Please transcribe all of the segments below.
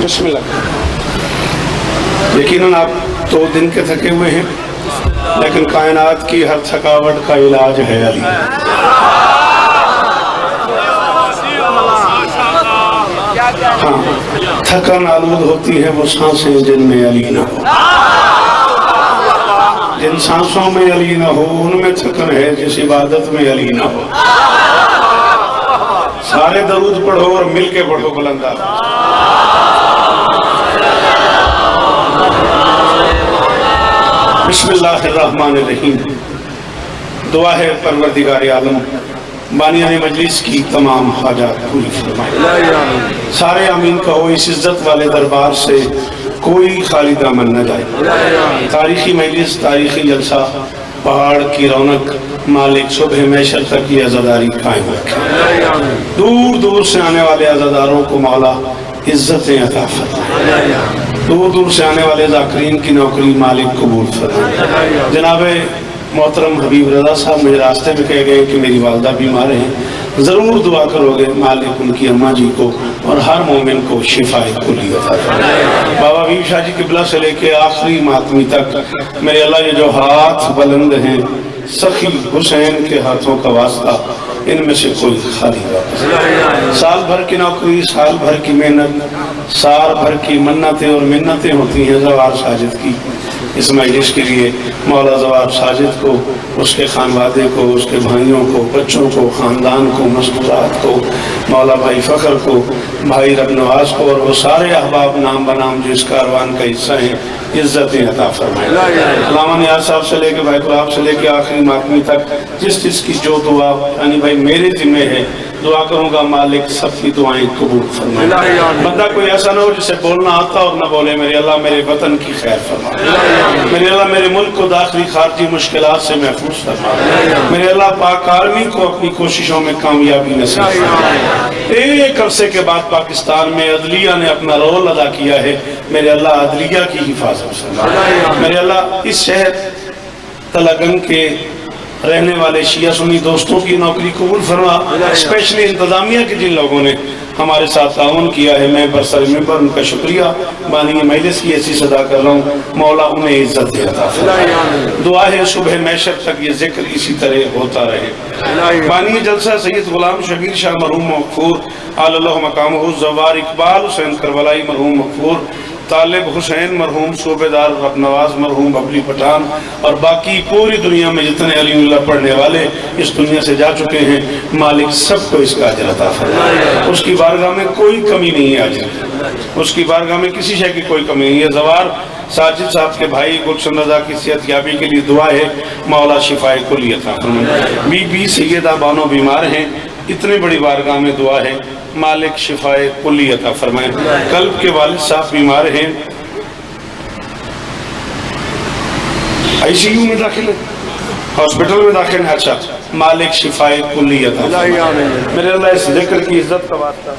بسم اللہ. یقیناً آپ 2 دن کے تھکے ہوئے ہیں، لیکن کائنات کی ہر تھکاوٹ کا علاج ہے علی. ہاں، تھکن آلود ہوتی ہے وہ سانسیں جن میں علی نہ ہو. جن سانسوں میں علی نہ ہو ان میں تھکن ہے جس عبادت میں علی نہ ہو. سارے درود پڑھو اور مل کے پڑھو بلند آواز. بسم اللہ الرحمن الرحیم. دعا ہے پروردگار عالم بانیان مجلس کی تمام حاجات پوری فرمائے. سارے آمین کہو. اس عزت والے دربار سے کوئی خالی دامن نہ جائے. تاریخی مجلس، تاریخی جلسہ، پہاڑ کی رونق مالک صبح محشر تک کی عزاداری قائم رکھے. دور دور سے آنے والے عزاداروں کو مولا عزتیں عطا فرمائے. دور دور سے آنے والے ذاکرین کی نوکری مالک قبول فرمائے. جناب محترم حبیب رضا صاحب مجھے راستے میں کہہ گئے کہ میری والدہ بیمار ہیں، ضرور دعا کرو گے مالک ان کی اماں جی کو اور ہر مومن کو شفائے کلی عطا فرمائے. بابا حبیب شاہ جی قبلہ سے لے کے آخری ماتمی تک میرے اللہ یہ جو ہاتھ بلند ہیں سخی حسین کے ہاتھوں کا واسطہ ان میں سے کوئی خالی واپس. سال بھر کی نوکری، سال بھر کی محنت، سال بھر کی منتیں اور منتیں ہوتی ہیں زوار ساجد کی. اس مجلس کے لیے مولا زوار ساجد کو، اس کے خانوادے کو، اس کے بھائیوں کو، بچوں کو، خاندان کو، مستورات کو، مولا بھائی فخر کو، بھائی رب نواز کو اور وہ سارے احباب نام بنام جو اس کاروان کا حصہ ہیں عزتیں عطا فرمائے. علامہ نیاز صاحب سے لے کے بھائی گلاب سے لے کے آخری ماتمی تک جس جس کی جو دعا یعنی بھائی میرے ذمہ ہے دعا کروں گا مالک سب کی دعائیں قبول فرمائے. بندہ کوئی ایسا نہ ہو جسے بولنا آتا اور نہ بولے میرے اللہ میرے وطن کی خیر فرما. میرے اللہ میرے ملک کو داخلی خارجی مشکلات سے محفوظ فرما. میرے اللہ پاک آرمی کو اپنی کوششوں میں کامیابی نصیب فرما. ایک عرصے کے بعد پاکستان میں عدلیہ نے اپنا رول ادا کیا ہے. میرے اللہ عدلیہ کی حفاظت فرما. میرے اللہ اس شہر تلگنگ کے رہنے والے شیعہ سنی دوستوں کی نوکری قبول فرما. اسپیشلی انتظامیہ کے جن لوگوں نے ہمارے ساتھ تعاون کیا ہے میں برسر ممبر ان کا شکریہ بانی مجلس کی ایسی صدا کر رہا ہوں. مولا انہیں عزت عطا فرمائے. دعا ہے صبح محشر تک یہ ذکر اسی طرح ہوتا رہے. بانی جلسہ سید غلام شبیر شاہ مرحوم مغفور آل اللہ مقامہ، زوار اقبال حسین کربلائی مرحوم مغفور، طالب حسین مرحوم صوبیدار رب نواز مرحوم ببلی پٹھان اور باقی پوری دنیا میں جتنے علی اللہ پڑھنے والے اس دنیا سے جا چکے ہیں مالک سب کو اس کا اجر عطا فرمائے. اس کی بارگاہ میں کوئی کمی نہیں ہے اجر. اس کی بارگاہ میں کسی شے کی کوئی کمی نہیں ہے. زوار ساجد صاحب کے بھائی گلشن رضا کی صحت یابی کے لیے دعا ہے مولا شفائے کلی عطا فرمائے. بی سیدہ بانو بیمار ہیں، اتنی بڑی بارگاہ میں دعا ہے مالک شفائے کلی عطا فرمائے. قلب کے والد صاحب بیمار ہیں، آئی سی یو میں داخل ہیں، ہاسپٹل میں داخل ہیں. اچھا مالک شفائے کلی عطا فرمائے. میرے اللہ اس ذکر کی عزت کا واسطہ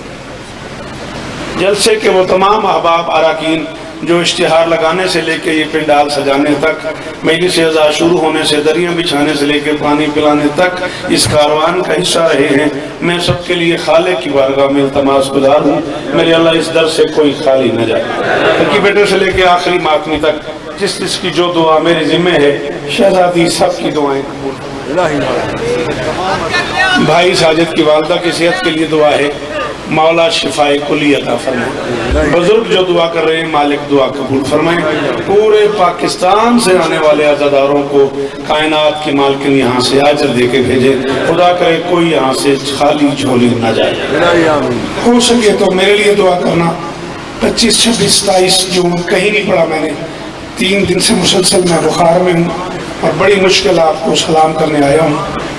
جلسے کے وہ تمام احباب اراکین جو اشتہار لگانے سے لے کے یہ پنڈال سجانے تک، مجلس عزا شروع ہونے سے دریاں بچھانے سے لے کے پانی پلانے تک اس کاروان کا حصہ رہے ہیں، میں سب کے لیے خالق کی بارگاہ میں التماس گزار ہوں میرے اللہ اس در سے کوئی خالی نہ جائے. کہ بیٹے سے لے کے آخری ماتمی تک جس جس کی جو دعا میرے ذمہ ہے شہزادی سب کی دعائیں قبول. بھائی ساجد کی والدہ کی صحت کے لیے دعا ہے مولا شفائے کلی عطا فرمائے. بزرگ جو دعا کر رہے ہیں مالک دعا قبول فرمائیں. پورے پاکستان سے آنے والے عزاداروں کو کائنات کی مالکن یہاں سے اجر دے کے بھیجے. خدا کرے کوئی یہاں سے خالی جھولی نہ جائے. ہو سکے تو میرے لیے دعا کرنا. 25 26 27 جون کہیں نہیں پڑا میں نے. 3 دن سے مسلسل میں بخار میں ہوں اور بڑی مشکل آپ کو سلام کرنے آیا ہوں.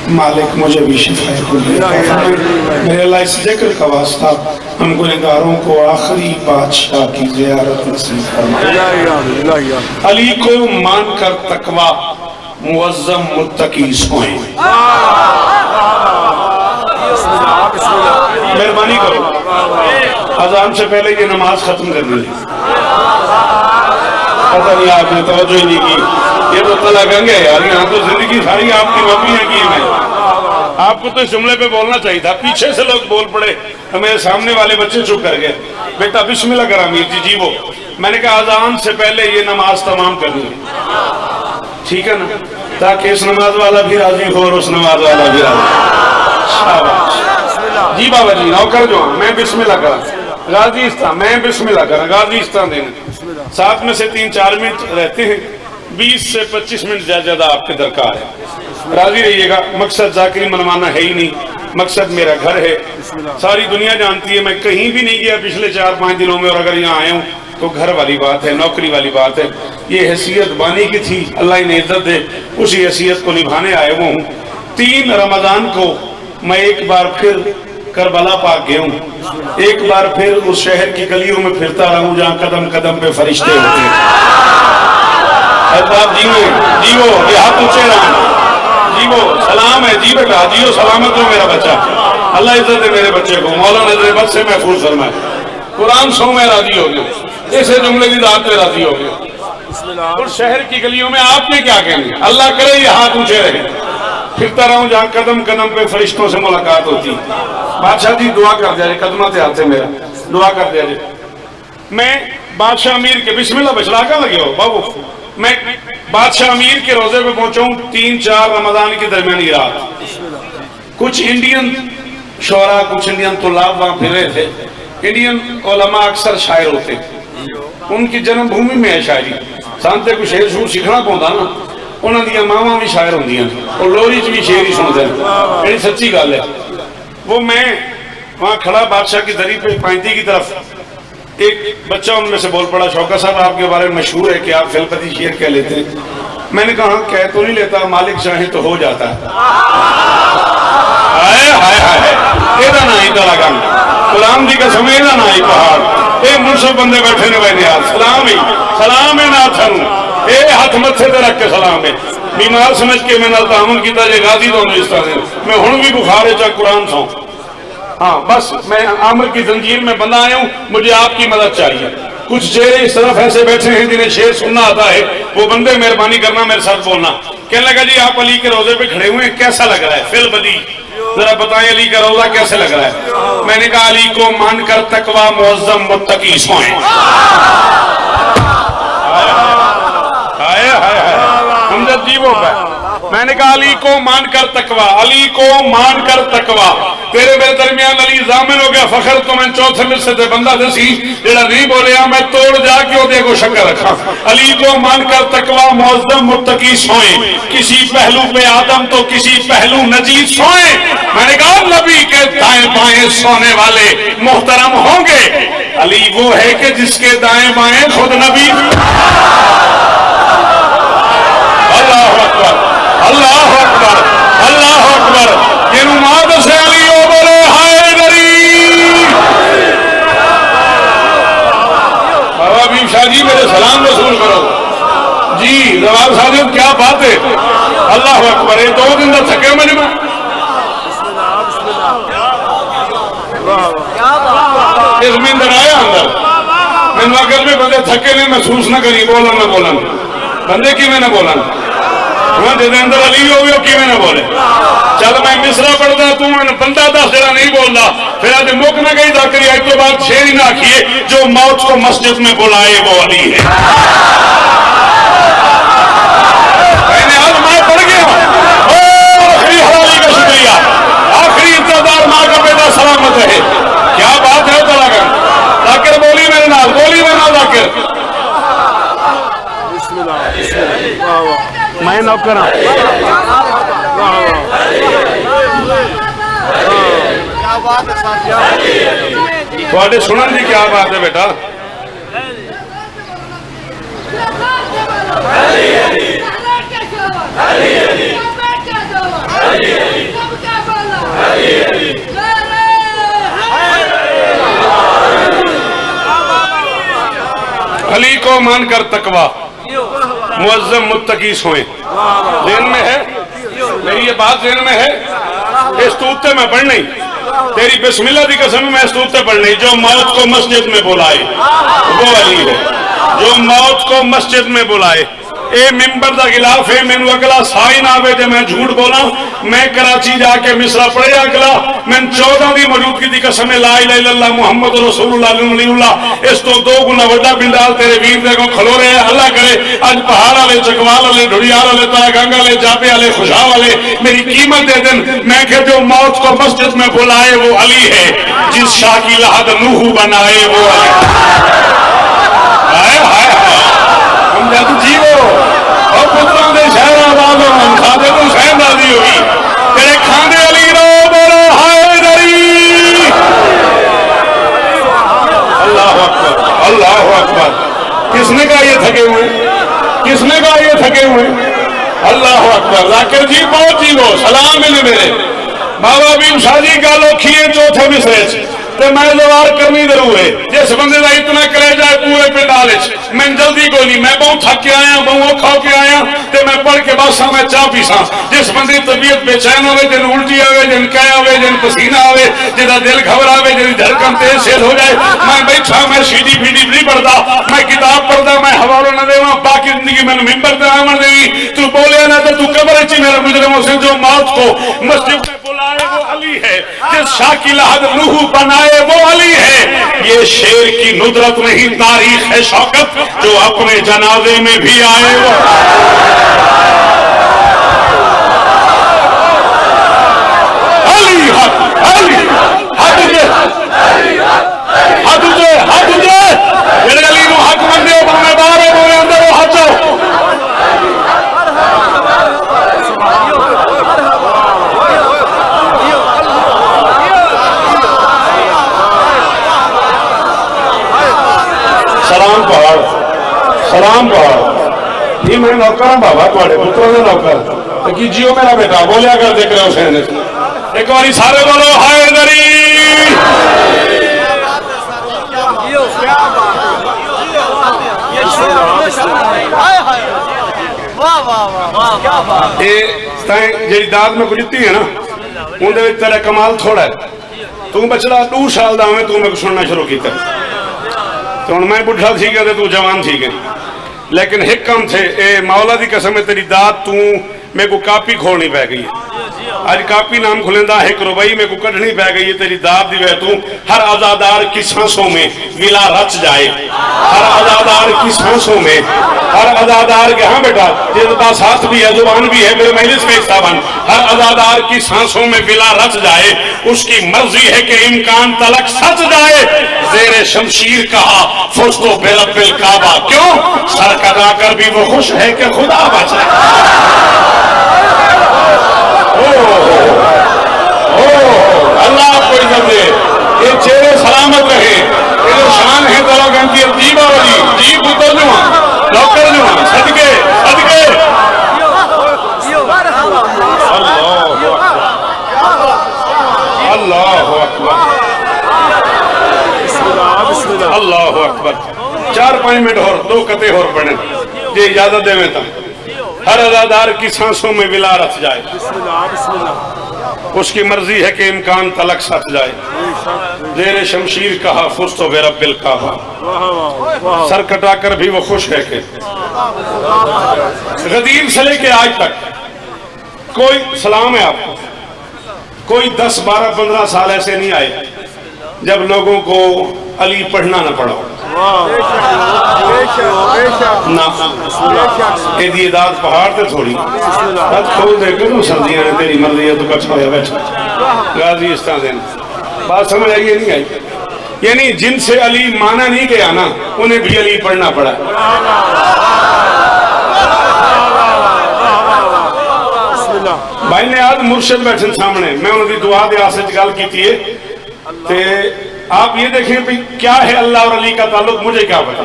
مالک مجھے بھی شفائے کلی عطا فرمائے. میرے اللہ اس ذکر کا واسطہ ہم گنہگاروں کو آخری بادشاہ کی زیارت نصیب فرمائے. علی کو مان کر تقوی معظم متقی سوئیں. مہربانی کرو اذان سے پہلے یہ نماز ختم کر دی. پتہ نہیں آپ نے توجہ ہی نہیں کی. یہ تو تلگنگ ہے یار، یہاں تو زندگی ساری آپ کی مبنی ہے کی میں. آپ کو تو اس جملے پہ بولنا چاہیے تھا، پیچھے سے لوگ بول پڑے، میرے سامنے والے بچے چپ کر گئے، بیٹا بسم اللہ کر امیر جی وہ میں نے کہا اذان سے پہلے یہ نماز تمام کرنی ہے، ٹھیک ہے نا، تاکہ اس نماز والا بھی راضی ہو اور اس نماز والا بھی راضی ہو۔ شاباش جی بابا جی نوکر جو ہاں میں بسم اللہ کرا غازیستان، میں بسم اللہ کرا غازیستان دینا، ساتھ میں سے 3-4 منٹ رہتے ہیں، 20 سے 25 منٹ زیادہ آپ کے درکار ہے، راضی رہیے گا، مقصد ذاکری منوانا ہے ہی نہیں، مقصد میرا گھر ہے، ساری دنیا جانتی ہے میں کہیں بھی نہیں گیا پچھلے 4-5 دنوں میں، اور اگر یہاں آیا ہوں تو گھر والی بات ہے، نوکری والی بات ہے، یہ حیثیت بانی کی تھی، اللہ انہیں عزت دے، اسی حیثیت کو نبھانے آئے وہ ہوں۔ 3 رمضان کو میں ایک بار پھر کربلا پاک گیا ہوں، ایک بار پھر اس شہر کی گلیوں میں پھرتا رہا ہوں جہاں قدم قدم پہ فرشتے ہوتے ہیں۔ احباب جیو یہ ہاتھ اونچے رہا، جیو سلام ہے، جی بیٹا جیو سلامت ہو میرا بچہ، اللہ عزت ہے میرے بچے کو، مولا نظر بد سے محفوظ فرمائے، قرآن سو میں راضی ہو گیا، اسے جملے کی ذات پہ راضی ہو گیا۔ اور شہر کی گلیوں میں آپ نے کیا کہیں گے؟ اللہ کرے یہ ہاتھ اونچے رہے، پھرتا رہا ہوں جہاں قدم قدم پہ فرشتوں سے ملاقات ہوتی، بادشاہ جی دعا کر دیا جائے، قدمہ تے ہاتھ ہے میرا، دعا کر دیا جائے۔ میں بادشاہ امیر کے بسم اللہ بچلا کر لگے ہو بابو، میں بادشاہ امیر کے روزے پہ پہنچا ہوں 3-4 رمضان کی درمیانی رات، کچھ انڈین شعراء کچھ انڈین طلاب وہاں پھر رہے تھے، انڈین علماء اکثر شاعر ہوتے، ان کی جنم بھومی میں ہے شاعری، سانتے کو شعر شور سکھنا پہنتا نا، انہوں نے ماما بھی شاعر ہوندی ہیں اور لوری چ بھی شعر ہی سنتے ہیں، یہ سچی گل ہے۔ وہ میں وہاں کھڑا بادشاہ کی دری پہ پائنتی کی طرف، ایک بچہ ان میں سے بول پڑا، شوکت صاحب آپ کے بارے میں مشہور ہے کہ آپ فلپتی شعر کہہ لیتے ہیں۔ میں نے کہا کہہ تو نہیں لیتا، مالک چاہے تو ہو جاتا ہے۔ ہائے ہائے ہائے یہ نہ ہی لگا غلام دی قسم یہ نہ ہی پہاڑ یہ منصف بندے بیٹھے نے بہنے ہاتھ سلام ہے نہ تھن اے ہاتھ متھے تے رکھ کے سلام ہے، بیمار سمجھ کے میں نال تعامل کیتا جے غازی تو اس طرح میں ہن بھی بخار ہے چاہ قرآن سو، ہاں بس میں عامر کی زنجیر میں بندہ آیا ہوں، مجھے آپ کی مدد چاہیے۔ کچھ چہرے اس طرف ایسے بیٹھے ہیں جنہیں شعر سننا آتا ہے، وہ بندے مہربانی کرنا میرے ساتھ بولنا۔ کہنے لگا جی آپ علی کے روزے پہ کھڑے ہوئے ہیں، کیسا لگ رہا ہے؟ فی البدی ذرا بتائیں علی کا روزہ کیسے لگ رہا ہے؟ میں نے کہا علی کو مان کر تقوی معظم متقی سوئیں۔ امجد جی وہ ہے، میں نے کہا علی کو مان کر تقوی، علی کو مان کر تقوی، تیرے میرے درمیان علی ضامن ہو گیا فخر تو میں چوتھے مصرے تے بندہ دسی جڑا نہیں بولیا میں توڑ جا کے وہ دے کو شکر رکھا۔ علی کو مان کر تقوی معظم متقی سوئیں، کسی پہلو پہ آدم تو کسی پہلو نجیب سوئیں۔ میں نے کہا نبی کے دائیں بائیں سونے والے محترم ہوں گے، علی وہ ہے کہ جس کے دائیں بائیں خود نبی۔ اللہ اکبر اللہ اکبر اللہ اکبر، یہ نماز سے علی او بولے حیدری۔ بابا حبیب شاہ جی میرے سلام رسول کرو جی، زوال صاحب کیا بات ہے، اللہ اکبر، یہ 2 دن تک تھکے میں اس میں اندر آیا اندر میں اگر میں بندے تھکے نہیں محسوس نہ کری بولن نہ بولن بندے کی میں نہ بولن جیسے اندر علی ہو گیا کی میں نہ بولے، چل میں مصرہ پڑھتا تو میں بندہ 10 جڑا نہیں بولتا، پھر آج مک نہ گئی ذاکری آج تو بعد شعر ہی نہ کیے، جو موت کو مسجد میں بلائے وہ علی ہے۔ میں نے آج میں پڑھ گیا آخری حوالی کا شکریہ، آخری انتظار ماں کا بیٹا سلامت ہے، کیا بات ہے تو لگا ذاکر بولی میرے نال، بولی میرے نال ذاکر میں نوکر ہوں۔ تھوڑے سنن دی کیا بات ہے بیٹا؟ علی کو مان کر تقوی معظم متقی سوئیں، ذہن میں ہے میری یہ بات، ذہن میں ہے؟ اس توتے میں پڑھ نہیں، تیری بسم اللہ دی قسم میں اس توتے پڑھ نہیں، جو موت کو مسجد میں بلائے وہ علی ہے، جو موت کو مسجد میں بلائے اے ممبر دا غلاف ہے، مینو اگلا سائی نہ آوے جے میں جھوٹ بولا. میں کراچی جا کے مصرا پڑھے اگلا میں 14 دی موجودگی دی قسم لا الہ الا اللہ محمد رسول اللہ علیہ اللہ اس تو 2 گنا وڈا بندال تیرے ویر دے کو کھلو رہے. اللہ کرے اج پہاڑ والے چکوال والے ڈھڑیال والے تارا گنگا والے جابے والے خوشا والے میری قیمت دے دن. میں کہ جو موت کو مسجد میں بلائے وہ علی ہے، جس شاہ کی لحد نوح بنائے وہ علی. ہائے ہائے ہم جب جیو اور پتروں دے شہر آباد ہوں کھاتے تو حسین راضی ہوئی تیرے کھاندے علی رو بولو حیدری. اللہ اکبر اللہ اکبر. کس نے کہا یہ تھکے ہوئے؟ کس نے کہا یہ تھکے ہوئے؟ اللہ اکبر. ذاکر جی بہت جیو سلام ملے میرے بابا بھیم شاہ جی کا لوکھیے چوتھے مصرے تے میں لوار کرنی ضرور ہے. جس بندے دا اتنا کرے جائے پورے پنڈال وچ میں جلدی کوئی نہیں. میں بہت تھک کے آیا بہت کھا کے آیا تے میں پڑھ کے بس میں چاہ پیساں. جس بندے طبیعت بے چین ہوے جن الٹی آوے جن کہہ آوے جن پسینہ آوے جدا دل گھبراوے جن دھڑکن تیز سیل ہو جائے میں بیٹھا میں سیڈی پیڈی نہیں پڑھدا میں کتاب پڑھدا میں حوالہ نہ دیواں باقی زندگی میں ممبر تے آون دیوی. تو بولیا نہ تے تو قبر وچ میرا مجرم حسین جو موت کو مسجد میں بلائے وہ علی ہے، جس شاہ کی لحد نوح بنائے وہ علی ہے. یہ شیر کی ندرت نہیں تاریخ ہے شوکت، جو اپنے جنازے میں بھی آئے وہ علی. حق علی حق دے حق دے حق دے جڑے علی نو حق مندے میں باہر بولے اندر وہ حق ہو. سلام پہاڑ سلام پہاڑ. یہ میں نوکر ہوں بابا تھوڑے پتروں نے نوکر کہ جیو میرا بیٹا بولیا کر دیکھ رہے حسین. ایک باری سارے بولو حیدری. جی داد میں کچھ ہے نا اندر تیرا کمال تھوڑا ہے. تو بچڑا 2 سال دا میں تو میں سننا شروع کیتا تو میں بڑھا تھی گیا تو جوان تھی گئے. لیکن ایک کام تھے اے مولا دی قسم ہے تیری داد تو میں کو کاپی کھولنی پہ گئی ہے. آج کاپی نام کھلندہ 1 روپئی میں کو کٹنی پہ گئی ہے. تیری داد دی تو ہر عزادار کی سانسوں میں ولا رچ جائے. ہر عزادار کی سانسوں میں ہر عزادار کے ہاں بیٹا جس پاس ہاتھ بھی ہے زبان بھی ہے میرے مجلس کا حصہ بن. ہر عزادار کی سانسوں میں ولا رچ جائے. اس کی مرضی ہے کہ امکان تلک سچ جائے. زیر شمشیر کہا فزت برب الکعبہ. کیوں؟ سر کٹا کر بھی وہ خوش ہے کہ خدا بچائے. اللہ آپ کو عزت دے. یہ چہرے سلامت رہے. یہ جو شان ہے تلو گھنٹی عجیب والی جی پتر جو ڈاکٹر جو صدقے صدقے. اللہ اکبر اللہ اکبر. 4-5 منٹ اور 2 قطعے اور پڑھیں یہ اجازت دے میں تھا. ہر عزادار کی سانسوں میں ولا رچ جائے. اس کی مرضی ہے کہ امکان تلک سچ جائے. زیر شمشیر کہا فزت برب الکعبہ. سر کٹا کر بھی وہ خوش ہے کہ غدیر سے لے کے آج تک کوئی سلام ہے آپ کو کوئی 10 12 15 سال ایسے نہیں آئے جب لوگوں کو علی پڑھنا نہ پڑا نہ. یہ دیداد پہاڑ تے تھوڑی بات کھول دے کر سردیاں نے تیری مرضی ہے تو کچھ ہویا بیٹھا غازی اس طرح دین. بات سمجھ آئی نہیں آئی؟ یعنی جن سے علی مانا نہیں گیا نا انہیں بھی علی پڑھنا پڑا. بھائی نے آج مرشد بیٹھن سامنے میں انہوں نے دعا دے آسے گل کی تھی تے آپ یہ دیکھیں بھی کیا ہے اللہ اور علی کا تعلق مجھے کیا پتا.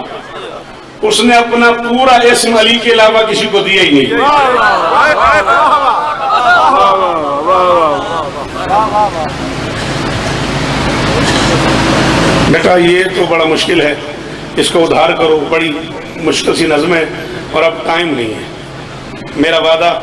اس نے اپنا پورا اسم علی کے علاوہ کسی کو دیا ہی نہیں. بیٹا یہ تو بڑا مشکل ہے اس کو ادھار کرو. بڑی مشکل سی نظم ہے اور اب ٹائم نہیں ہے. میرا وعدہ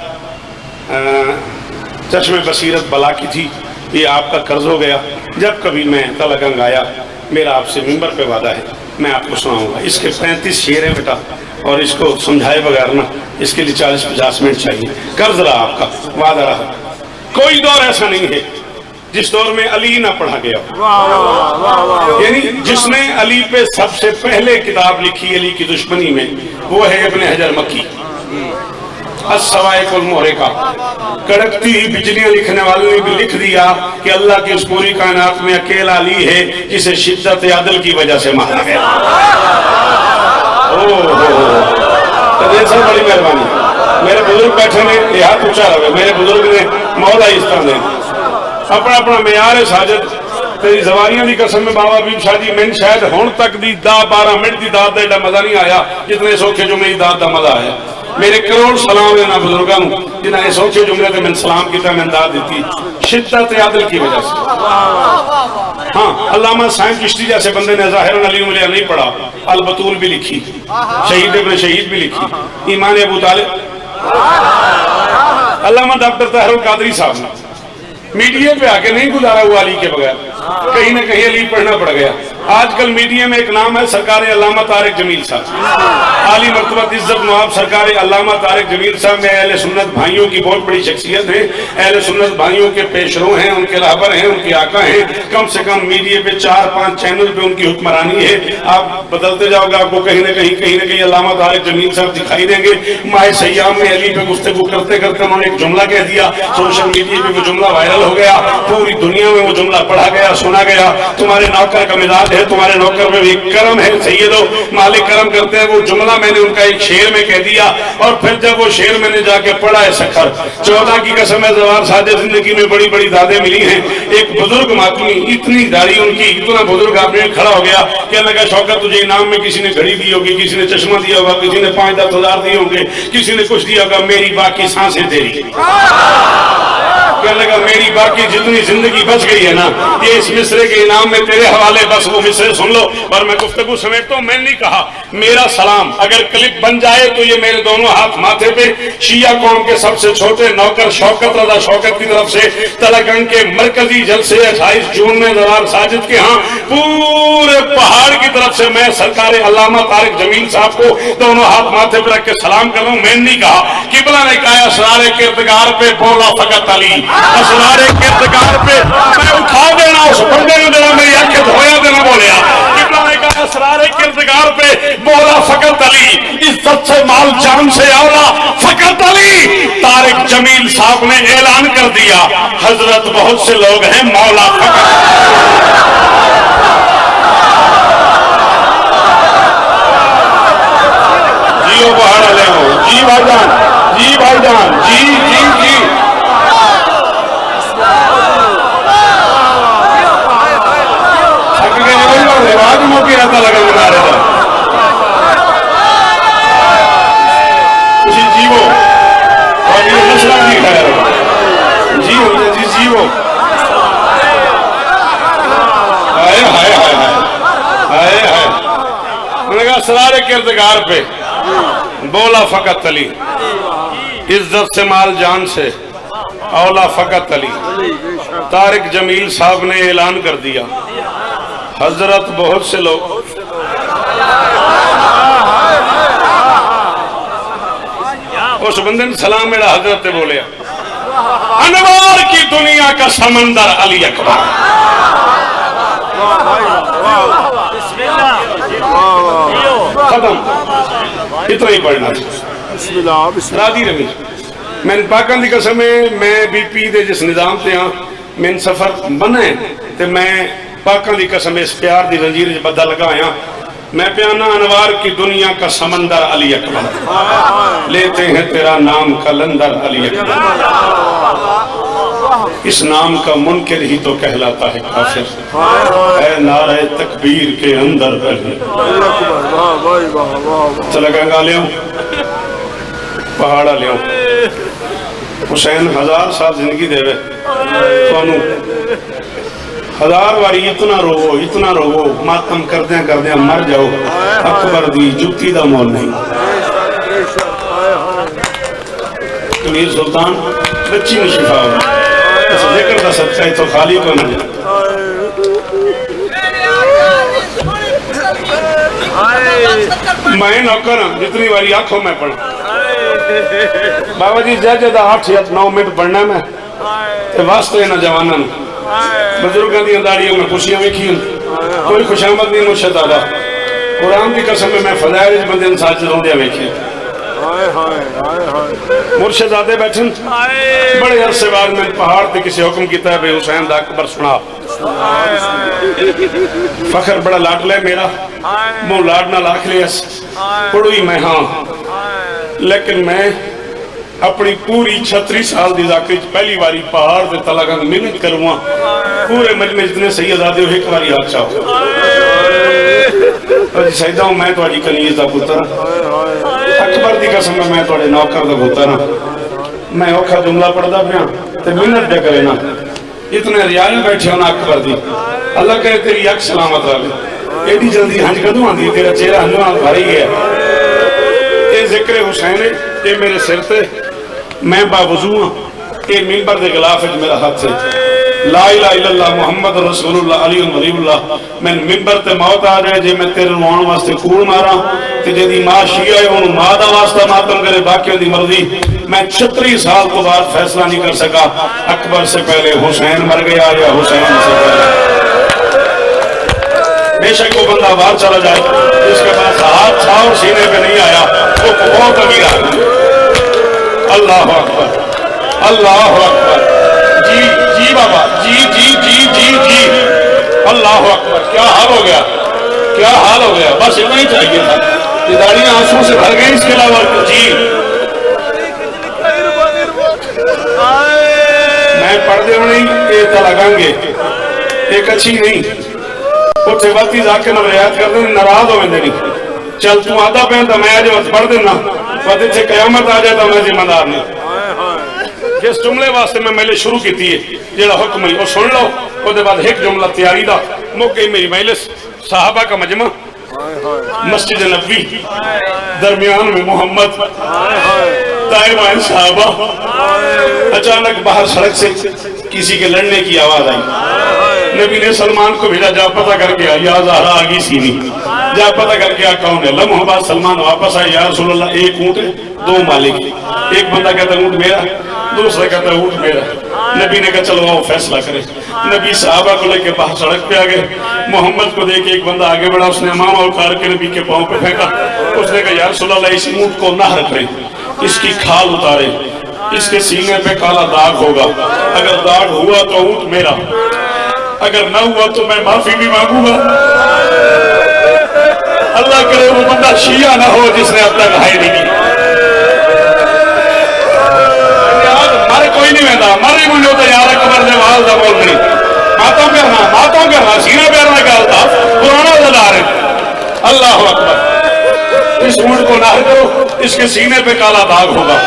چشم بصیرت بلا کی تھی یہ آپ کا قرض ہو گیا. جب کبھی میں تلگنگ آیا میرا آپ سے ممبر پہ وعدہ ہے میں آپ کو سناؤں گا. اس کے 35 شعر ہیں بیٹا اور اس کو سمجھائے بغیر نا اس کے لیے 40-50 منٹ چاہیے. قرض رہا آپ کا، وعدہ رہا. کوئی دور ایسا نہیں ہے جس دور میں علی نہ پڑھا گیا. یعنی جس نے علی پہ سب سے پہلے کتاب لکھی علی کی دشمنی میں وہ ہے ابن حجر مکی. الصواعق المحرقہ، کڑکتی بجلیاں لکھنے والوں نے بھی لکھ دیا کہ اللہ کی اس پوری کائنات میں اکیلا علی ہے جسے شدت عدل کی وجہ سے مارا گیا. بڑی مہربانی. میرے بزرگ بیٹھے نے یہ ہاتھ اونچا رہے، میرے بزرگ نے مولا اس طرح دے اپنا اپنا معیار ساجد. تیری زواریاں دی قسم میں بابا حبیب شاہ جی میں شاید ہون تک دی 10-12 منٹ دی داد دا ایڈا مزہ نہیں آیا جتنے سوکھے جملے دی داد دا مزہ آیا. میرے کروڑ سلام لینا بزرگاں جنہاں نے سوکھے جملے تے میں سلام کیتا میں داد دیتی شدت عدل کی وجہ سے. ہاں علامہ سائن چشتی جیسے بندے نے ظاہراً علی ملیہ نہیں پڑھا، البطول بھی لکھی، شہید ابن شہید بھی لکھی، ایمان ابو طالب. علامہ ڈاکٹر طاہر القادری صاحب نے میڈیا پہ آ کے نہیں گزارا ہوا علی کے بغیر، کہیں نہ کہیں علی پڑھنا پڑ گیا. آج کل میڈیا میں ایک نام ہے سرکار علامہ طارق جمیل صاحب، عالی مرتبہ عزت نواب سرکار علامہ طارق جمیل صاحب میں اہل سنت بھائیوں کی بہت بڑی شخصیت ہیں، اہل سنت بھائیوں کے پیشرو ہیں، ان کے رہبر ہیں، ان کے آقا ہیں. کم سے کم میڈیا پہ 4-5 چینل پہ ان کی حکمرانی ہے. آپ بدلتے جاؤ گے آپ کو کہیں نہ کہیں علامہ طارق جمیل صاحب دکھائی دیں گے. ماہ سیام میں علی پہ گفتگو کرتے کرتے انہوں نے ایک جملہ کہہ دیا، سوشل میڈیا پہ وہ جملہ وائرل ہو گیا، پوری دنیا میں وہ جملہ پڑھا گیا، سنا گیا. تمہارے نوکر کا مزاج ہے، تمہارے نوکر میں بھی کرم ہے سیدو، مالک کرم کرتے ہیں. وہ جملہ میں نے ان کا ایک شعر میں کہہ دیا اور پھر جب وہ شعر میں نے جا کے پڑھا ہے سکھر 14 کی قسم ہے زوار ساجد زندگی میں بڑی بڑی دادیں ملی ہیں. ایک بزرگ ماتمی اتنی داڑھی ان کی، اتنا بزرگ آدمی کھڑا ہو گیا کہ لگا شوکت تجھے انعام میں کسی نے گھڑی دی ہوگی، کسی نے چشمہ دیا ہوگا، کسی نے 5-10 ہزار دیے ہوں گے، کسی نے کچھ دیا ہوگا، میری باقی سانسیں تیری. کہنے لگا میری باقی جتنی زندگی بچ گئی ہے نا یہ اس مصرے کے انعام میں تیرے حوالے، بس وہ مصرے سن لو. اور میں گفتگو سمیٹتا ہوں. میں نہیں کہا میرا سلام اگر کلپ بن جائے تو یہ میرے دونوں ہاتھ ماتھے پہ شیعہ قوم کے سب سے چھوٹے نوکر شوکت رضا شوکت کی طرف سے تلگنگ کے مرکزی جلسے 28 جون میں زوار ساجد کے ہاں پورے پہاڑ کی طرف سے میں سرکار علامہ طارق جمیل صاحب کو دونوں ہاتھ ماتھے پہ رکھ کے سلام کر رہا ہوں. میں نہیں کہا، قبلہ نے کہا اسرار کردگار پہ بولا فقط علی، اسرار کردگار پہ میں اٹھا دینا اس بندے نے دینا میری آنکھیں دھویا دینا بولیا. قبلہ نے کہا اسرار کردگار پہ بولا فقط علی، عزت سے مال جان سے اولا فقط علی. طارق جمیل صاحب نے اعلان کر دیا حضرت بہت سے لوگ ہیں مولا فقط. جیو بہاڑا لے ہو جی بھائی جان، جی بھائی جان، جی جی جی. آج موقع آتا لگا بنا رہے تھا جی وہ اور یہ مسئلہ نہیں کھایا رہا جی ہو جی جی وہ ہائے ہائے ہائے ہائے ہائے. انہوں نے کہا اسرار کردگار پہ بولا فقط علی، عزت سے مال جان سے اولا فقط علی. طارق جمیل صاحب نے اعلان کر دیا حضرت بہت سے لوگ اس بندے نے سلام میرا حضرت نے بولیا انوار کی دنیا کا سمندر علی اکبر. ختم، اتنا ہی پڑھنا تھا. راضی رمی میں پاکن دی قسم میں بی پی دے جس نظام تے ہاں میں سفر بنے تے میں پاکن دی قسم اس پیار دی زنجیر جو بدہ لگایا. میں پیانا انوار کی دنیا کا سمندر علی اکبر، لیتے ہیں تیرا نام کلندر علی اکبر. اس نام کا منکر ہی تو کہلاتا ہے کافر، اے نعرہ تکبیر کے اندر علی اکبر. چلا گنگا لے پہاڑا لے حسین 1000 سال زندگی دے وے تو 1000 باری اتنا روو ماتم کردیاں مر جاؤ، اکبر دی جتی دا مول نہیں. امیر سلطان بچی میں شفا ہو اس ذکر دا صدقہ ہے تو خالی کو نہ جائے. میں نوکر ہوں جتنی باری آنکھوں میں پڑھا بابا جی جا 8 یا 9 منٹ پڑھنا میں تے واسطے نہ جواناں بزرگاں دی داڑیوں میں خوشیاں ویکھیاں کوئی خوشامد نہیں مرشد آبا قرآن کی قسم میں فضائل بندے ساجد ہوندے ویکھے مرشد آدھے بیٹھن بڑے عرصے بعد میں پہاڑ تے کسی حکم کیتا ہے بے حسین دا اکبر سنا فخر بڑا لاڈ لے میرا منہ لاڈ نہ لاکھ لے پڑھوئی میں ہاں لیکن میں اپنی پوری 36 سال دی ذاکری پہلی باری پہاڑ تے تلگاں محنت کرواں پورے مجمع جتنے سید آدھے ہو ایک باری آ چاہو سیدہ ہوں میں تو آجی کنیز دا پتر اکبر دی قسم میں تو آجی نوکر دا پتر میں اوکھا جملہ پڑھ دا پیا تے محنت دے کرے نا اتنے ریاض بیٹھے ہونا اکبر دی اللہ کہے تیری یک سلامت رہے ایڈی جلدی ہنج کدوں آندھی تیرا چہرہ ہنجوان بھاری گیا اے ذکر حسین اے میرے سر تے میں باوضو ہوں اے منبر دے غلاف ہے میرا ہاتھ سے لا الہ الا اللہ محمد رسول اللہ علی ولی اللہ میں منبر تے موت آ جائے جے میں تیرے روان واسطے کھوڑ مارا تے جے دی ماں شیعہ ہے انہوں ماں دا واسطہ ماتم کرے باقیوں دی مرضی میں 36 سال کو بعد فیصلہ نہیں کر سکا اکبر سے پہلے حسین مر گیا یا حسین سے پہلے بے شک وہ بندہ باہر چلا جائے جس کے پاس ہاتھ تھا اور سینے پہ نہیں آیا وہ بہت امیر آدمی اللہ اکبر اللہ اکبر جی بابا جی اللہ اکبر کیا حال ہو گیا کیا حال ہو گیا بس اتنا ہی چاہیے تھا یہ داڑیاں آنسوں سے بھر گئی اس کے علاوہ جی میں پردے میں نہیں یہ لگائیں گے ایک اچھی نہیں اٹھے وقتی جا کے نمریات کر دیں ناراض ہوئے نہیں چل تو آدھا پہن تو میں آجے وقت پڑھ دینا وقت سے قیامت آ جائے تو میں ذمہ دار نہیں جس جملے واسطے میں مہلے شروع کی تھی جیڑا حکم ہے وہ سن لو وہ دے بعد ایک جملہ تیاری دا موقعی میری مجلس صحابہ کا مجمع مسجد نبوی درمیان میں محمد تائبان صحابہ اچانک باہر سڑک سے کسی کے لڑنے کی آواز آئی نبی نے سلمان کو بھیجا جا پتہ کر کے یا زہرا آگی سینی جا پتہ کر کے کون ہے لمحہ بعد سلمان واپس آئے یا رسول اللہ ایک اونٹ ہے 2 مالک ایک بندہ کہتا ہے اونٹ میرا دوسرا کہتا ہے اونٹ میرا نبی نے کہا چلو آؤ فیصلہ کرے نبی صحابہ کو لے کے باہر سڑک پہ آگئے محمد کو دیکھ کے ایک بندہ آگے بڑھا اس نے امامہ اٹھار کے نبی کے پاؤں پہ پھینکا اس نے کہا یا رسول اللہ اس اونٹ کو نہ رکھیں اس کی کھال اتارے اس کے سینے پہ کالا داغ ہوگا اگر داغ ہوا تو اونٹ میرا اگر نہ ہوا تو میں معافی بھی مانگوں گا اللہ کرے وہ بندہ شیعہ نہ ہو جس نے اب تک ہائی نہیں کی کوئی نہیں ویندہ مری مجھے ہوتا یار اکبر دے وال دا بول نہیں ماتوں کرنا سینہ پیرنا کہتا پرانا زدار ہے اللہ اکبر اس اونٹ کو نہ کرو اس کے سینے پہ کالا داغ ہوگا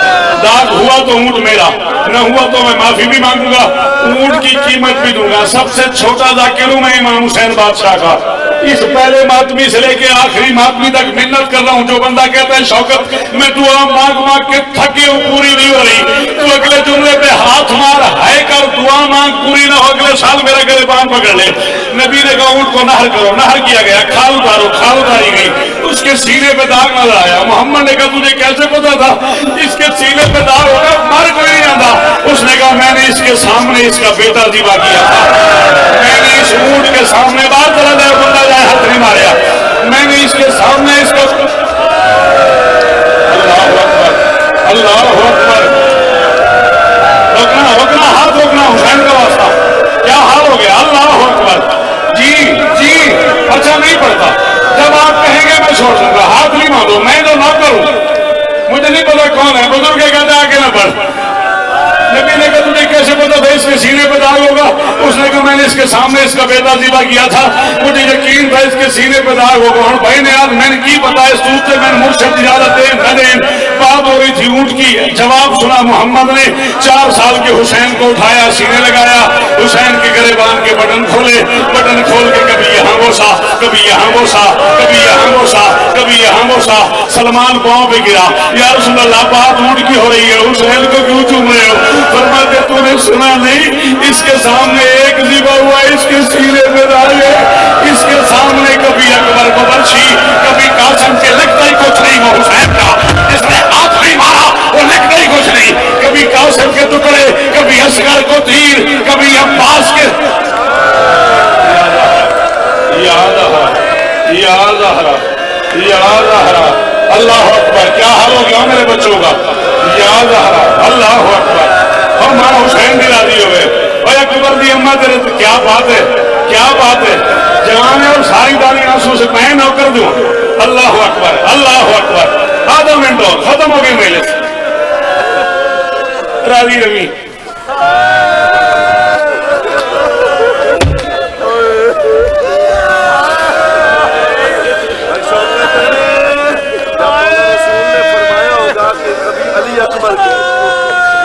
داغ ہوا تو اونٹ میرا نہ ہوا تو میں معافی بھی مانگوں گا اونٹ کی قیمت بھی دوں گا سب سے چھوٹا ذاکر ہوں میں امام حسین بادشاہ کا اس پہلے ماتمی سے لے کے آخری ماتمی تک محنت کر رہا ہوں جو بندہ کہتا ہے شوکت میں دعا مانگ کے تھکی ہوں پوری نہیں ہو رہی تو اگلے جملے پہ ہاتھ مار ہائے کر دعا مانگ پوری نہ ہو اگلے سال میرا گریبان پکڑ لے نبی نے کہا اونٹ کو نہر کرو نہر کیا گیا کھال اتارو کھال اتاری گئی اس کے سینے پہ داغ نظر آیا محمد نے کہا تجھے کیسے پتا تھا اس کے سینے پہ داغ ہوگا مر کوئی نہیں آتا اس نے کہا میں نے اس کے سامنے اس کا بیٹا ذبح کیا تھا میں نے اس اونٹ کے سامنے بات چلا جائے بندہ جائے ہاتھ نہیں ماریا میں نے اس کے سامنے اس کو اللہ اکبر روکنا ہاتھ روکنا حسین کا واسطہ کیا حال ہو گیا اللہ اکبر جی اچھا نہیں پڑتا جب آپ کہیں گے میں چھوڑ دوں گا ہاتھ نہیں مانگو میں جو نہ کروں مجھے نہیں پتا کون ہے بزرگ کہتے آگے نہ بڑھ نبی نے کہا تجھے کیسے پتا تھا اس کے سینے پہ داغ ہوگا اس نے کہا میں نے اس کے سامنے اس کا بیٹا ذبح کیا تھا مجھے یقین تھا اس کے سینے پہ داغ ہوگا ہوں بھائی نے یاد میں نے کی پتا اس سوچ سے میں نے مرشد اجازت دیں نہ دیں بات ہو رہی تھی اونٹ کی جواب سنا محمد نے 4 سال کے حسین کو اٹھایا سینے لگایا حسین کے گریبان کے بٹن کھولے بٹن کھول کے کبھی یہاں بوسا کبھی یہاں بوسا کبھی یہاں بوسا کبھی یہاں بوسا سلمان پاؤں پہ گرا یا رسول اللہ بات اونٹ کی ہو رہی ہے حسین کو کیوں چوم رہے ہو فرماتے تو نے سنا نہیں اس کے سامنے ایک ذبح ہوا اس کے سینے پہ داغ ہے اس کے سامنے کبھی اکبر کو برچھی کبھی قاسم کے لکتائی کو یا زہرا یا زہرا یا زہرا اللہ اکبر. کیا حال ہو گیا میرے بچوں کا؟ یا زہرا اللہ اکبر. اور ماں حسین بھی راضی ہوئے. اور اکبر دی اماں تیرے کیا بات ہے کیا بات ہے. جوان ہے اور ساری داری آنسو سے میں نہ کر دوں. اللہ اکبر اللہ اکبر. آدھا منٹ اور ختم ہو گئی مجلس. راضی روی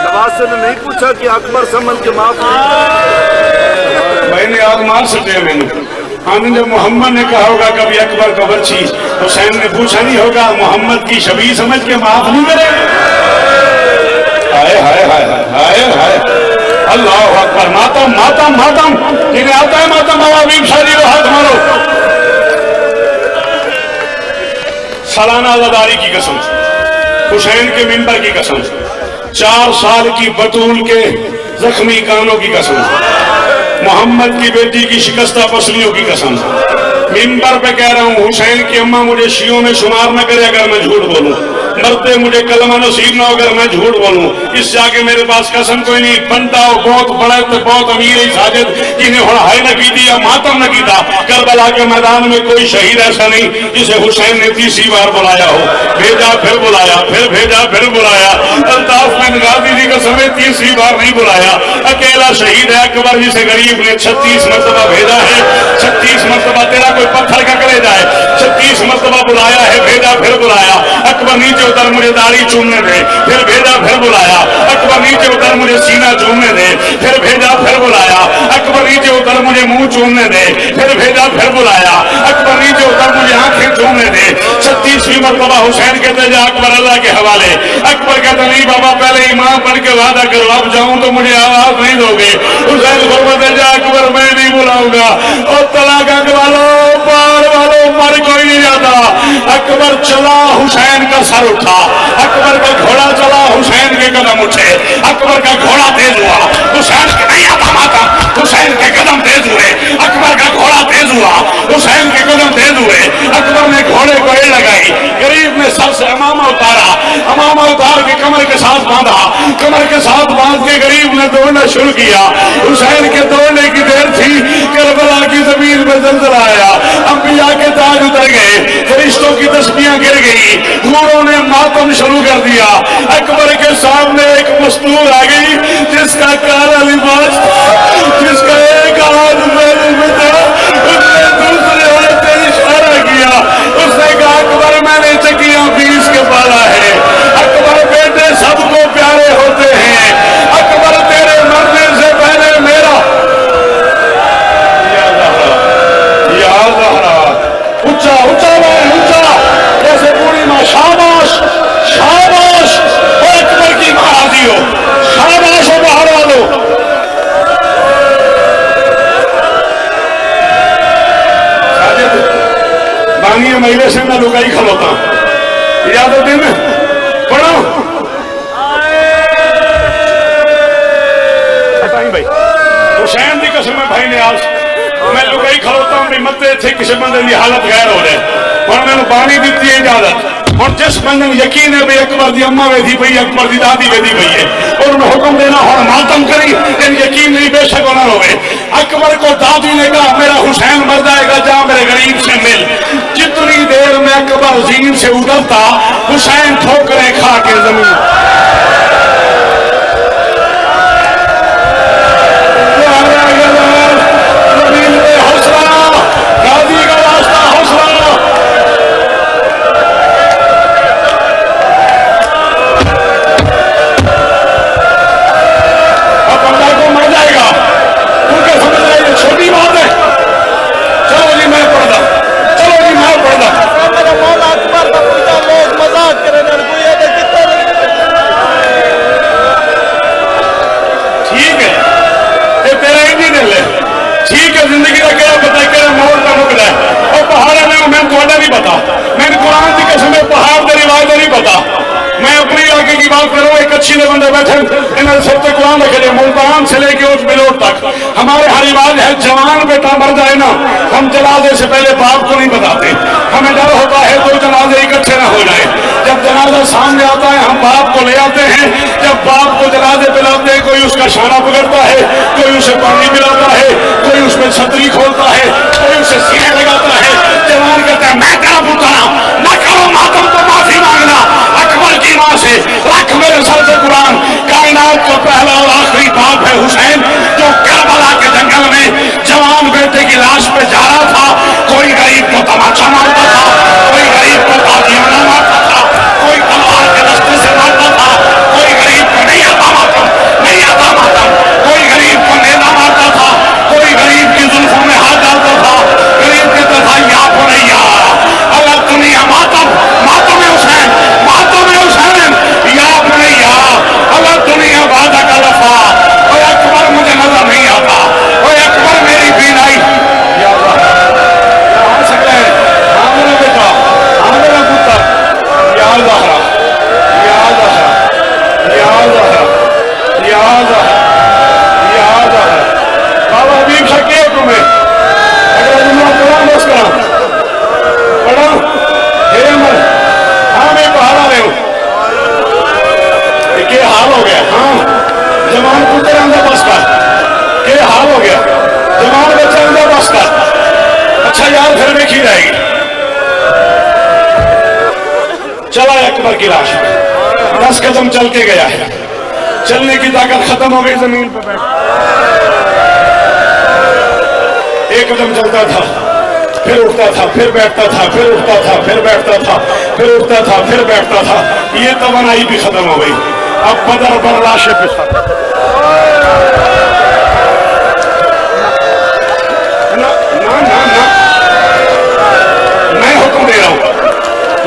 نواز سے نہیں پوچھا کہ اکبر سمجھ کے معاف میں نے آگ مار سکتے ہیں. میں نے ہاں جب محمد نے کہا ہوگا کبھی اکبر کا بچی حسین نے پوچھا نہیں ہوگا محمد کی شبیہ سمجھ کے معاف نہیں کرے. ہائے ہائے ہائے ہائے ہائے اللہ اکبر. ماتم ماتم ماتم جنہیں آتا ہے ماتم عوامیم شادی کو ہاتھ مارو. سالانہ عزاداری کی قسم حسین کے منبر کی قسم 4 سال کی بطول کے زخمی کانوں کی قسم محمد کی بیٹی کی شکستہ پسلیوں کی قسم منبر پہ کہہ رہا ہوں حسین کی اماں مجھے شیعوں میں شمار نہ کرے اگر میں جھوٹ بولوں. مرتے مجھے کلمہ نصیب نہ ہو اگر میں جھوٹ بولوں. اس سے آگے میرے پاس قسم کوئی نہیں. بندہ بہت بڑا بہت امیر ہے ساجد جنہیں ہڑائی نہ کی یا ماتم نہ کیتا. کربلا کے میدان میں کوئی شہید ایسا نہیں جسے حسین نے 30 بار بلایا ہو. بھیجا پھر بلایا پھر بھیجا پھر بلایا. الطاف بن غازی جی کا سمے 30 بار نہیں بلایا. اکیلا شہید ہے اکبر جسے غریب نے 36 مرتبہ بھیجا ہے. 36 مرتبہ تیرا کوئی پتھر کا کرے جائے 36 مرتبہ بلایا ہے. بھیجا پھر بلایا. اکبر نیچے اتر مجھے داڑھی چومنے دے پھر بھیجا پھر بلایا. اکبر نیچے اتر مجھے سینہ چومنے دے پھر بھیجا پھر بلایا. اکبر نیچے اتر مجھے منہ چومنے دے پھر بھیجا پھر بلایا. اکبر نیچے اتر مجھے آنکھیں چومنے دے. 36ویں مرتبہ حسین کہتے جا اکبر اللہ کے حوالے. اکبر کہتا نہیں بابا پہلے امام بن کے وعدہ کرو اب جاؤں تو مجھے آواز نہیں دو گے. حسین فرماتے جا اکبر میں نہیں بلاؤں گا. اور طلاق والوں پار والوں مر کوئی نہیں جاتا. اکبر چلا حسین کا سر اٹھا. اکبر کا گھوڑا چلا حسین کے قدم اٹھے. اکبر کا گھوڑا تیز ہوا حسین کے نہیں آتا ماتا حسین کے قدم تیز ہوئے. اکبر کا گھوڑا تیز ہوا حسین کے قدم تیز ہوئے. اکبر نے گھوڑے کو ایڑ لگائی. غریب نے سر سے امامہ اتارا. امامہ اتار کے کمر کے ساتھ باندھا. کمر کے ساتھ باندھ کے غریب نے دوڑنا شروع کیا. حسین کے دوڑنے کی دیر تھی کربلا کی زمین میں زلزلہ آیا. انبیاء کے تاج اتر گئے. فرشتوں کی تسبیحاں گر گئی. حوروں نے ماتم شروع کر دیا. اکبر کے سامنے ایک مستور آ گئی جس کا کالا لباس جس کا ایک ہاتھ میرے میں تھا. اس نے دوسرے ہاتھ سے اشارہ کیا. اس نے کہا اکبر میں نے چکیاں 20 کے پالا ہے. اکبر بیٹے سب کو پیارے ہوتے ہیں. اکبر تیرے مرنے سے پہلے میرا یا زہرا اونچا اونچا اونچا جیسے پوری ماں شاباش شاباش. اور اکبر کی ماں راضی ہو. شاباش ہو باہر والو. بانی مہینے سے میں لکائی کھلوتا ہوں. یاد ہوتے ہیں پڑھو بھائی حسین کی قسم ہے بھائی نے آج میں لکائی کھلوتا ہوں بھی متے تھے کسی بندے کی حالت غیر ہو جائے. اور میں نے بانی دیتی ہے اجازت. اور جس بندے یقین ہے بھی اکبر دی اماں ویدھی پئی اکبر دی دادی ویدھی پئی ہے اور میں حکم دینا ہوں ماتم کری لیکن یقین نہیں بے شک ہونا ہوئے. اکبر کو دادی نے کہا میرا حسین مر جائے گا جا میرے غریب سے مل. جتنی دیر میں اکبر زین سے اترتا حسین ٹھوکریں کھا کے زمین بندے بیٹھے انہیں سب سے قرآن لکھے جائے ملتان سے لے کے اس بلوٹ تک ہمارے ہر رواج ہے جوان بیٹا مر جائے نا ہم جنازے سے پہلے باپ کو نہیں بتاتے ہمیں ڈر ہوتا ہے دو جنازے اکٹھے نہ ہو جائے جب جنازہ سامنے آتا ہے ہم باپ کو لے آتے ہیں جب باپ کو جنازے پہ لاتے ہیں کوئی اس کا شانہ پکڑتا ہے کوئی اسے پانی پلاتا ہے کوئی اس میں چھتری کھولتا ہے کوئی اسے سینے لگاتا ہے جوان کہتا ہے میں تیرا پترا نہ کرو ماتم تو معافی مانگنا اکبر کی ماں سے رکھ میرے سر سے قرآن کائنات کا پہلا اور آخری باپ ہے حسین جو کربلا کے جنگل میں جوان بیٹے کی لاش پہ جا رہا تھا کوئی غریب کو تماچا مارتا تھا کوئی غریب کو تاجیانہ مارتا تھا کوئی تلوار کے رستے سے مارتا تھا کوئی غریب کو نہیں آتا ماتم کوئی غریب کو نیزہ مارتا تھا کوئی غریب کی زلفوں میں ہاتھ ڈالتا تھا غریب کہتا تھا یا بنیا اگر دنیا ماتم حسین یا بنیا اگر دنیا وعدہ کا لفا اور اکبر مجھے نظر نہیں آتا اور اکبر میری بینائی یا اللہ یہاں سے کہیں ہاں میرا بیٹا ہاں میرا پتر یا زہرا یا زہرا یا زہرا یا زہرا یا زہرا بابا حبیب شکیہ تمہیں اگر جمعہ قرآن بس کرا پڑھا ہے عمر ہاں میں پڑھا رہے ہوں کہ حال ہو گیا ہاں جوان پتر اندر بس کر کہ حال ہو گیا جوان بچے اندر بس کر اچھا یار پھر بھی کھی رہے گی چلا اکبر کی لاش 10 قدم چل کے گیا ہے چلنے کی طاقت ختم ہو گئی زمین پہ بیٹھ ایک قدم چلتا تھا پھر اٹھتا تھا پھر بیٹھتا تھا پھر اٹھتا تھا پھر بیٹھتا تھا پھر اٹھتا تھا پھر بیٹھتا تھا یہ توانائی بھی ختم ہو گئی اب بدر پر لاشیں پہ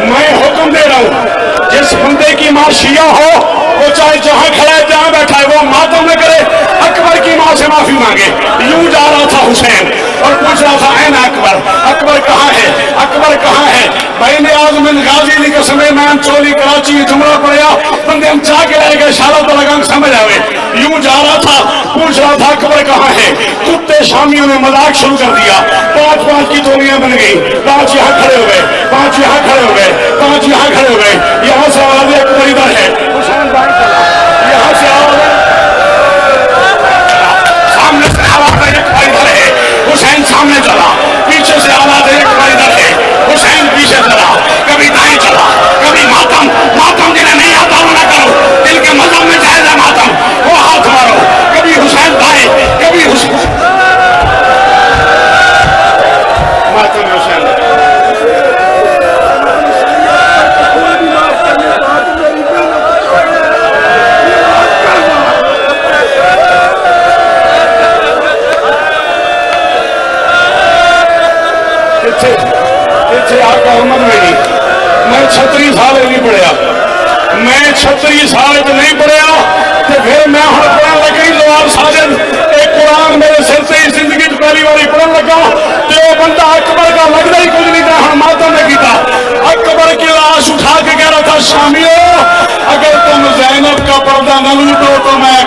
میں حکم دے رہا ہوں جس بندے کی ماں شیعہ ہو وہ چاہے جہاں کھڑا ہے جہاں بیٹھا ہے وہ ماتم نہ کرے اکبر کی ماں سے معافی مانگے یوں جا رہا تھا حسین اور پوچھ رہا تھا این اکبر کہاں ہے اکبر کہاں ہے بین اعظم غازی علی کے سمے میں چولی کراچی جملہ پڑیا بندے ہم چاہ کے رہ گئے شارہ تو لگا سمجھ آوے یوں جا رہا تھا پوچھ رہا تھا اکبر کہاں ہے کتے شامیوں نے مذاق شروع کر دیا 5 کی ٹولیاں بن گئی 5 یہاں کھڑے ہو گئے 5 یہاں کھڑے ہو گئے 5 یہاں کھڑے ہو گئے یہاں سے آواز اکبر ادھر ہے حسین بھائی چلا یہاں سے آواز سامنے سے آواز اکبر ادھر ہے حسین سامنے چلا پیچھے سے آواز اکبر ادھر ہے حسین پیچھے چلا کبھی دائیں چلا کبھی ماتم جنہیں نہیں آتا وہ نہ کرو دل کے مذہب میں جائز ہے ماتم وہ ہاتھ مارو کبھی حسین دائیں کبھی حسین ماتم حسین آقا احمد میں 36 سال نہیں پڑھیا میں 36 سال نہیں پڑھیا تو پھر میں ہر پڑھن لگا جواب ساجد ایک قرآن میرے سر سے زندگی پہلی باری پڑھن لگا تو وہ بندہ اکبر کا لگتا ہی کچھ نہیں تھا ہر ماتم نے کیتا اکبر کی لاش اٹھا کے کہہ رہا تھا شامیوں اگر تم زینب کا پردہ نہ لوٹو تو میں